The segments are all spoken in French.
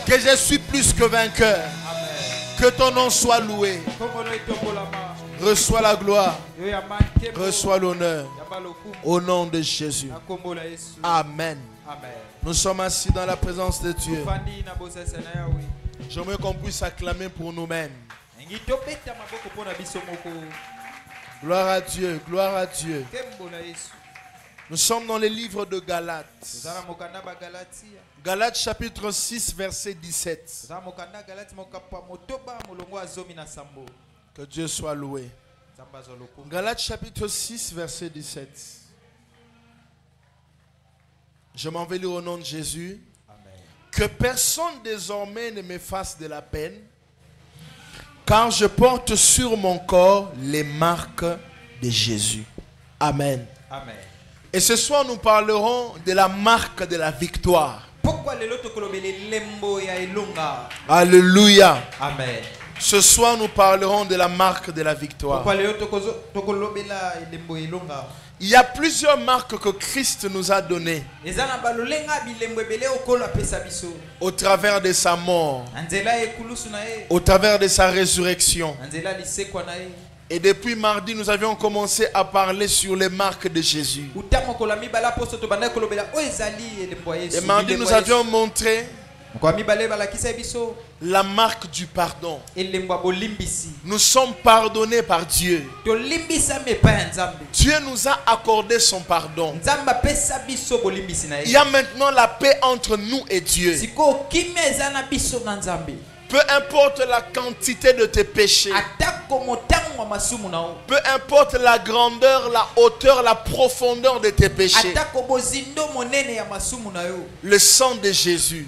Que je suis plus que vainqueur. Que ton nom soit loué. Reçois la gloire. Reçois l'honneur. Au nom de Jésus. Amen. Nous sommes assis dans la présence de Dieu. J'aimerais qu'on puisse acclamer pour nous-mêmes. Gloire à Dieu, gloire à Dieu. Nous sommes dans les livres de Galates. Galates chapitre 6 verset 17. Que Dieu soit loué. Galates chapitre 6 verset 17. Je m'en vais lire au nom de Jésus. Amen. Que personne désormais ne me fasse de la peine, car je porte sur mon corps les marques de Jésus. Amen. Amen. Et ce soir nous parlerons de la marque de la victoire. Alléluia. Amen. Ce soir nous parlerons de la marque de la victoire. Il y a plusieurs marques que Christ nous a données au travers de sa mort, au travers de sa résurrection. Et depuis mardi, nous avions commencé à parler sur les marques de Jésus. Et mardi, nous avions montré la marque du pardon. Nous sommes pardonnés par Dieu. Dieu nous a accordé son pardon. Il y a maintenant la paix entre nous et Dieu. Peu importe la quantité de tes péchés, peu importe la grandeur, la hauteur, la profondeur de tes péchés, le sang de Jésus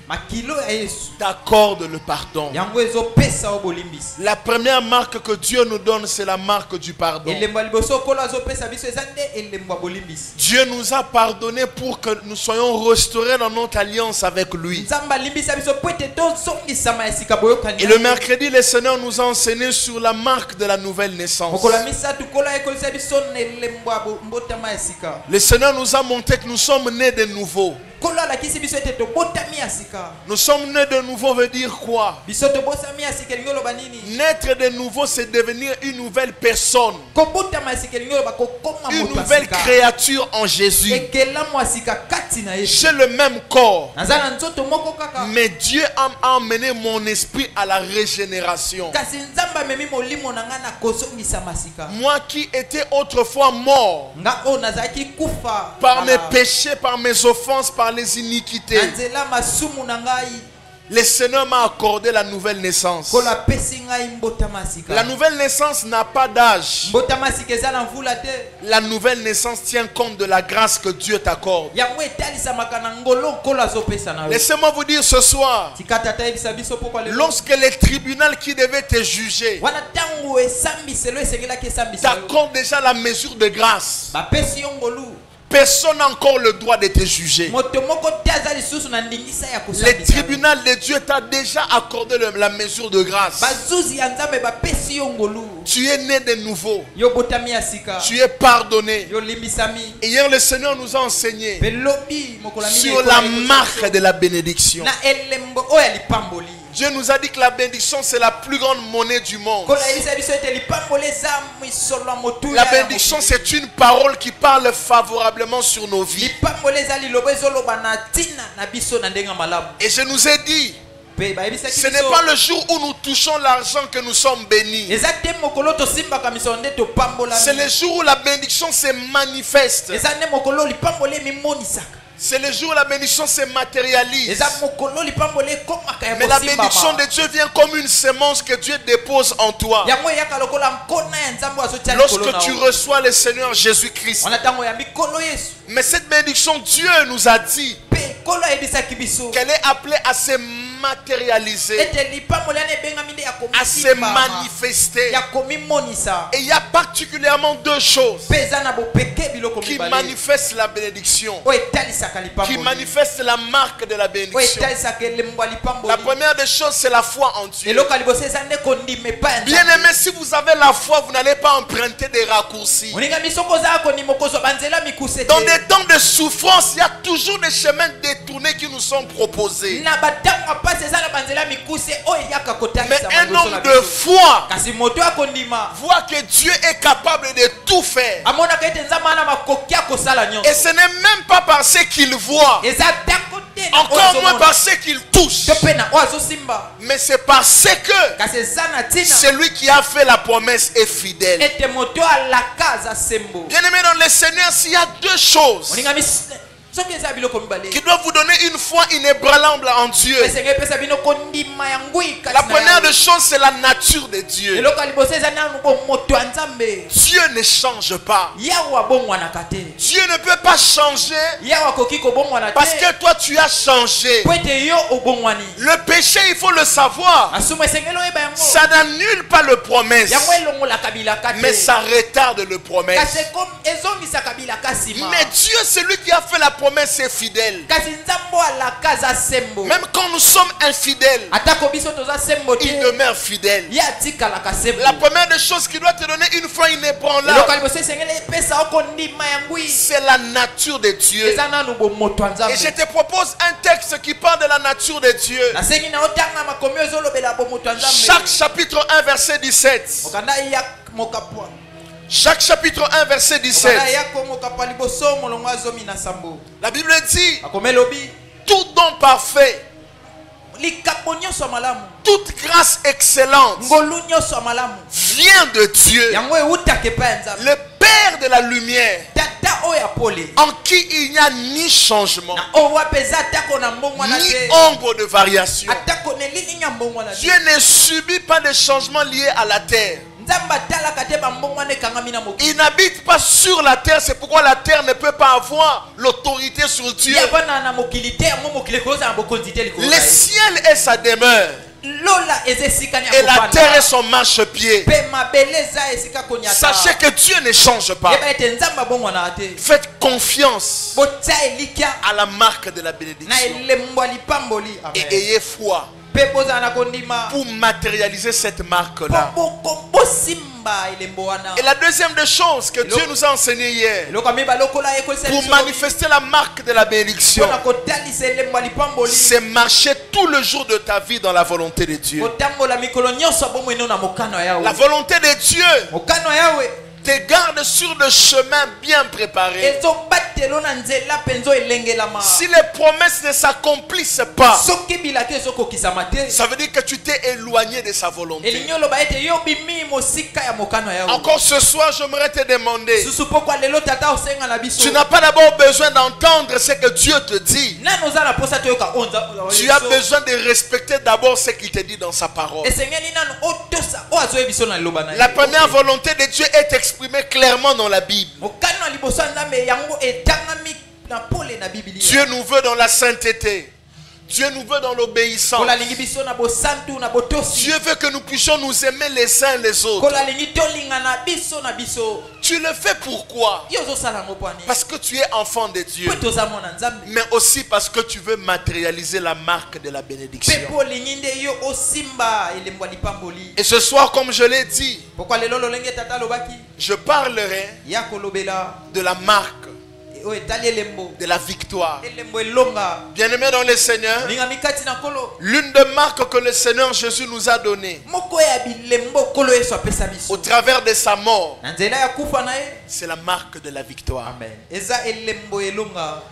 t'accorde le pardon. La première marque que Dieu nous donne, c'est la marque du pardon. Dieu nous a pardonné pour que nous soyons restaurés dans notre alliance avec lui. Et le mercredi, le Seigneur nous a enseigné sur la marque de la nouvelle naissance. Le Seigneur nous a montré que nous sommes nés de nouveau. Nous sommes nés de nouveau veut dire quoi? Naître de nouveau, c'est devenir une nouvelle personne, une nouvelle créature en Jésus. J'ai le même corps, mais Dieu a amené mon esprit à la régénération. Moi qui étais autrefois mort par mes péchés, par mes offenses, par les iniquités, le Seigneur m'a accordé la nouvelle naissance. La nouvelle naissance n'a pas d'âge. La nouvelle naissance tient compte de la grâce que Dieu t'accorde. Laissez-moi vous dire ce soir, lorsque le tribunal qui devait te juger t'accorde déjà la mesure de grâce, personne n'a encore le droit de te juger. Le tribunal de Dieu t'a déjà accordé la mesure de grâce. Tu es né de nouveau. Tu es pardonné. Et hier le Seigneur nous a enseigné sur la marque de la bénédiction. Dieu nous a dit que la bénédiction c'est la plus grande monnaie du monde. La bénédiction c'est une parole qui parle favorablement sur nos vies. Et je nous ai dit, ce n'est pas le jour où nous touchons l'argent que nous sommes bénis. C'est le jour où la bénédiction se manifeste. C'est le jour où la bénédiction se matérialise. Mais la bénédiction de Dieu vient comme une semence que Dieu dépose en toi. Lorsque tu reçois le Seigneur Jésus-Christ. Mais cette bénédiction, Dieu nous a dit qu'elle est appelée à se matérialiser, à se manifester. Et il y a particulièrement deux choses qui manifestent la bénédiction, qui manifestent la marque de la bénédiction. La première des choses, c'est la foi en Dieu. Bien aimé, si vous avez la foi, vous n'allez pas emprunter des raccourcis. Dans des temps de souffrance, il y a toujours des chemins détournés qui nous sont proposés. voit que Dieu est capable de tout faire. Et ce n'est même pas parce qu'il voit, encore moins parce qu'il touche, mais c'est parce que celui qui a fait la promesse est fidèle. Bien aimé dans le Seigneur, s'il y a deux choses qui doivent vous donner une foi inébranlable en Dieu. La première des choses, c'est la nature de Dieu. Dieu ne change pas. Dieu ne peut pas changer parce que toi tu as changé. Le péché, il faut le savoir, ça n'annule pas le promesse, mais ça retarde le promesse. Mais Dieu, c'est lui qui a fait la promesse, est fidèle. Même quand nous sommes infidèles, il demeure fidèle. La première des choses qui doit te donner une foi inébranlable, c'est la nature de Dieu. Et je te propose un texte qui parle de la nature de Dieu. Jacques chapitre 1 verset 17. Jacques chapitre 1 verset 17. La Bible dit: tout don parfait, toute grâce excellente vient de Dieu, le Père de la lumière, en qui il n'y a ni changement ni ombre de variation. Dieu ne subit pas de changement lié à la terre. Il n'habite pas sur la terre, c'est pourquoi la terre ne peut pas avoir l'autorité sur Dieu. Le ciel est sa demeure et la terre est son marchepied. Sachez que Dieu ne change pas. Faites confiance à la marque de la bénédiction et ayez foi pour matérialiser cette marque-là. Et la deuxième des choses que Dieu nous a enseigné hier, pour manifester la marque de la bénédiction, c'est marcher tout le jour de ta vie dans la volonté de Dieu. La volonté de Dieu te garde sur le chemin bien préparé. Si les promesses ne s'accomplissent pas, ça veut dire que tu t'es éloigné de sa volonté. Encore ce soir, j'aimerais te demander, tu n'as pas d'abord besoin d'entendre ce que Dieu te dit. Tu as besoin de respecter d'abord ce qu'il te dit dans sa parole. La première volonté de Dieu est exprimée clairement dans la Bible. Dieu nous veut dans la sainteté. Dieu nous veut dans l'obéissance. Dieu veut que nous puissions nous aimer les uns les autres. Tu le fais pourquoi? Parce que tu es enfant de Dieu, mais aussi parce que tu veux matérialiser la marque de la bénédiction. Et ce soir, comme je l'ai dit, je parlerai de la marque de la victoire. Bien-aimés dans le Seigneur, l'une des marques que le Seigneur Jésus nous a données au travers de sa mort, c'est la marque de la victoire. Et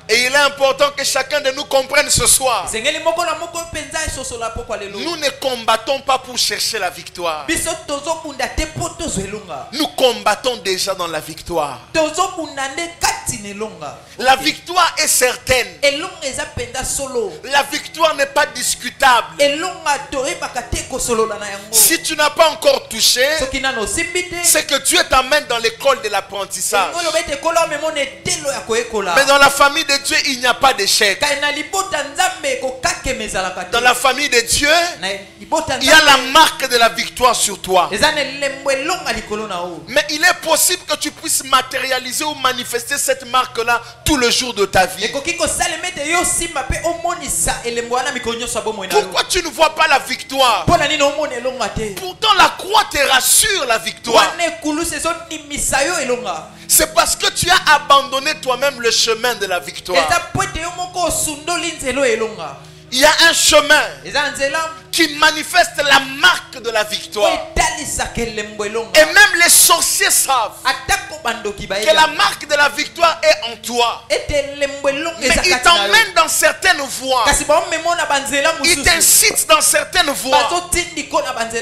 il est important que chacun de nous comprenne ce soir, nous ne combattons pas pour chercher la victoire. Nous combattons déjà dans la victoire. La victoire est certaine. La victoire n'est pas discutable. Si tu n'as pas encore touché, c'est que Dieu t'emmène dans l'école de l'apprentissage. Mais dans la famille de Dieu, il n'y a pas d'échec. Dans la famille de Dieu, il y a la marque de la victoire sur toi. Mais il est possible que tu puisses matérialiser ou manifester cette marque-là tout le jour de ta vie. Pourquoi tu ne vois pas la victoire? Pourtant la croix te rassure la victoire. C'est parce que tu as abandonné toi-même le chemin de la victoire. Il y a un chemin qui manifeste la marque de la victoire. Et même les sorciers savent que la marque de la victoire est en toi. Mais ils t'emmènent dans certaines voies. Ils t'incitent dans certaines voies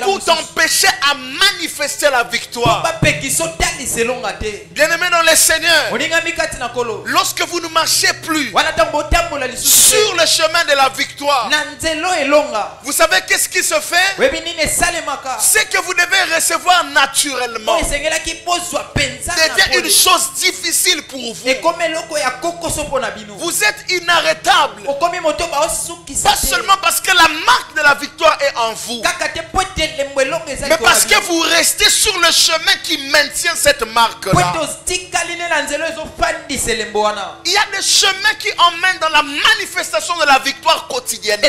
pour t'empêcher à manifester la victoire. Bien-aimés dans le Seigneur, lorsque vous ne marchez plus sur le chemin de la victoire, vous savez qu'est-ce qui se fait? C'est que vous devez recevoir naturellement. C'était une chose difficile pour vous. Vous êtes inarrêtable. Pas seulement parce que la marque de la victoire est en vous, mais parce que vous restez sur le chemin qui maintient cette marque-là. Il y a des chemins qui emmènent dans la manifestation de la victoire quotidiennement.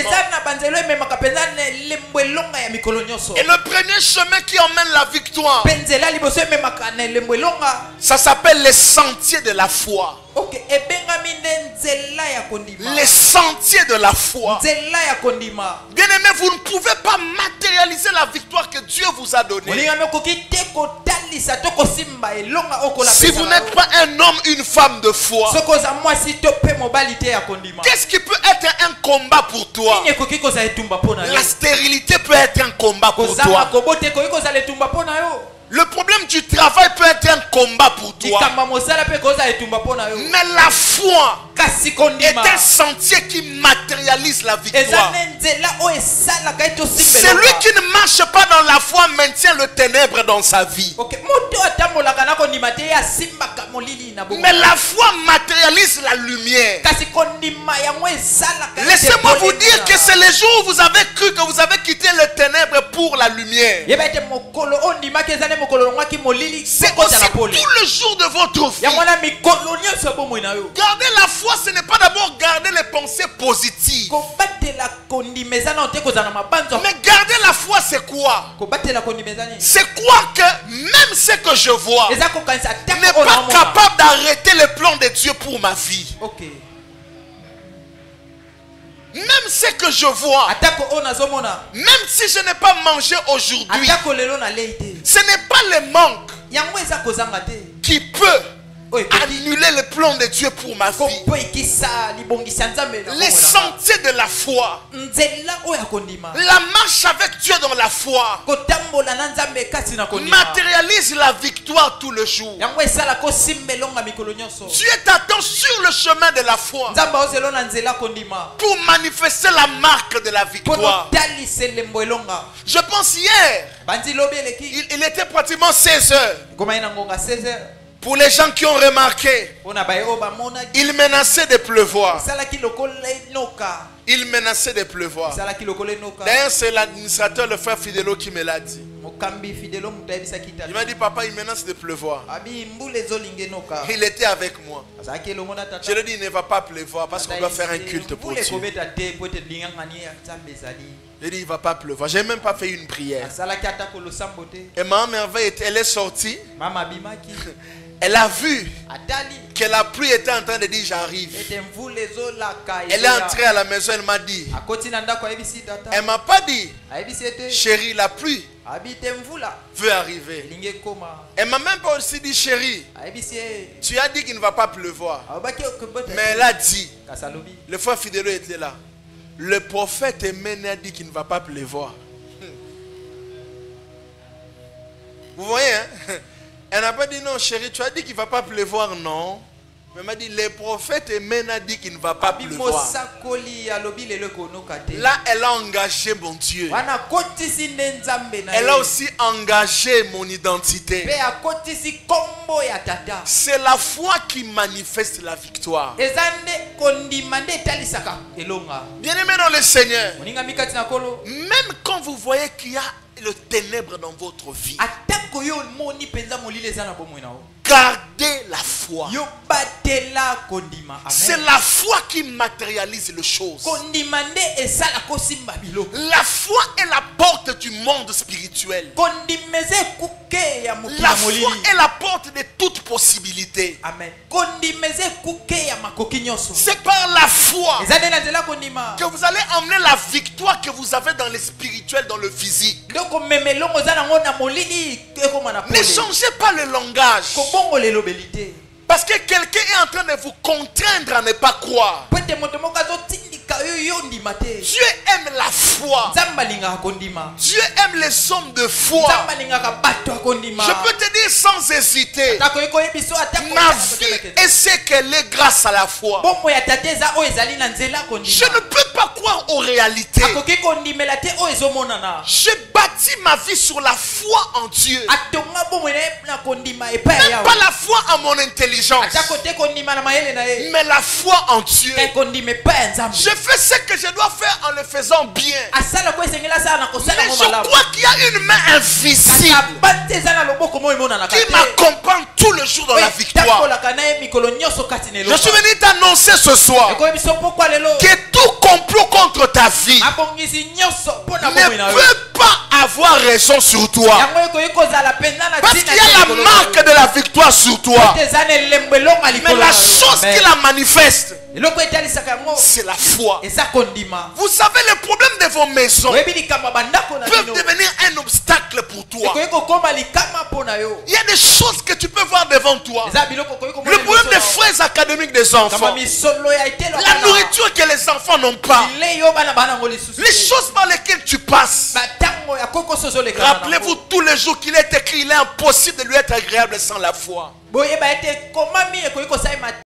Et le premier chemin qui emmène la victoire, ça s'appelle les sentiers de la foi. Les sentiers de la foi. Bien-aimé, vous ne pouvez pas matérialiser la victoire que Dieu vous a donnée si vous n'êtes pas un homme, une femme de foi. Qu'est-ce qui peut être un combat pour toi? La stérilité peut être un combat pour toi. Le problème du travail peut être un combat pour toi. Mais la foi est un sentier qui matérialise la victoire. Celui qui ne marche pas dans la foi maintient le ténèbre dans sa vie. Mais la foi matérialise la lumière. Laissez-moi vous dire que c'est le jour où vous avez cru que vous avez quitté le ténèbre pour la lumière. C'est aussi tout le jour de votre vie. Garder la foi, ce n'est pas d'abord garder les pensées positives. Mais garder la foi, c'est quoi? C'est quoi que même ce que je vois n'est pas capable d'arrêter le plan de Dieu pour ma vie. Même ce que je vois, même si je n'ai pas mangé aujourd'hui, ce n'est pas le manque qui peut annuler le plan de Dieu pour ma vie. Les sentiers de la foi, la marche avec Dieu dans la foi, matérialise la victoire tout le jour. Dieu t'attend sur le chemin de la foi pour manifester la marque de la victoire. Je pense hier, il était pratiquement 16 heures. Pour les gens qui ont remarqué, il menaçait de pleuvoir. Il menaçait de pleuvoir. D'ailleurs, c'est l'administrateur, le frère Fidelo, qui me l'a dit. Il m'a dit, papa, il menace de pleuvoir. Il était avec moi. Je lui ai dit, il ne va pas pleuvoir parce qu'on doit faire un culte pour Dieu. J'ai dit, il ne va pas pleuvoir. Je n'ai même pas fait une prière. Et ma merveille, elle est sortie. Elle a vu que la pluie était en train de dire j'arrive. Elle est entrée à la maison, elle m'a dit. Elle ne m'a pas dit, chérie, la pluie veut arriver. Elle ne m'a même pas aussi dit, chérie, tu as dit qu'il ne va pas pleuvoir. Mais elle a dit, le frère Fidelo était là. Le prophète Aimé a dit qu'il ne va pas pleuvoir. Vous voyez, hein? Elle n'a pas dit non, chérie, tu as dit qu'il ne va pas pleuvoir, non. Mais elle m'a dit, le prophète Aimé a dit qu'il ne va pas pleuvoir. Là, elle a engagé mon Dieu. Elle a aussi engagé mon identité. C'est la foi qui manifeste la victoire. Bien-aimé dans le Seigneur, même quand vous voyez qu'il y a le ténèbre dans votre vie, gardez la foi. C'est la foi qui matérialise les choses. La foi est la porte du monde spirituel. La foi est la porte de toute possibilité. Amen. C'est par la foi que vous allez emmener la victoire que vous avez dans le spirituel, dans le physique. Ne changez pas le langage. Parce que quelqu'un est en train de vous contraindre à ne pas croire. Dieu aime la foi. Dieu aime les hommes de foi. Je peux te dire sans hésiter, ma vie est ce qu'elle est grâce à la foi. Je ne peux pas croire aux réalités. J'ai bâti ma vie sur la foi en Dieu. Même pas la foi en mon intelligence, mais la foi en Dieu. Je fais ce que je dois faire en le faisant bien. Mais je crois qu'il y a une main invisible qui m'accompagne tout le jour dans la victoire. Je suis venu t'annoncer ce soir que tout complot contre ta vie ne peut pas avoir raison sur toi. Parce qu'il y a la marque de la victoire sur toi. Mais la chose qui la manifeste, c'est la foi. Vous savez, les problèmes de vos maisons peuvent devenir un obstacle pour toi. Il y a des choses que tu peux voir devant toi. Le problème des frais académiques des enfants, la nourriture que les enfants n'ont pas, les choses par lesquelles tu passes. Rappelez-vous tous les jours qu'il est écrit, il est impossible de lui être agréable sans la foi.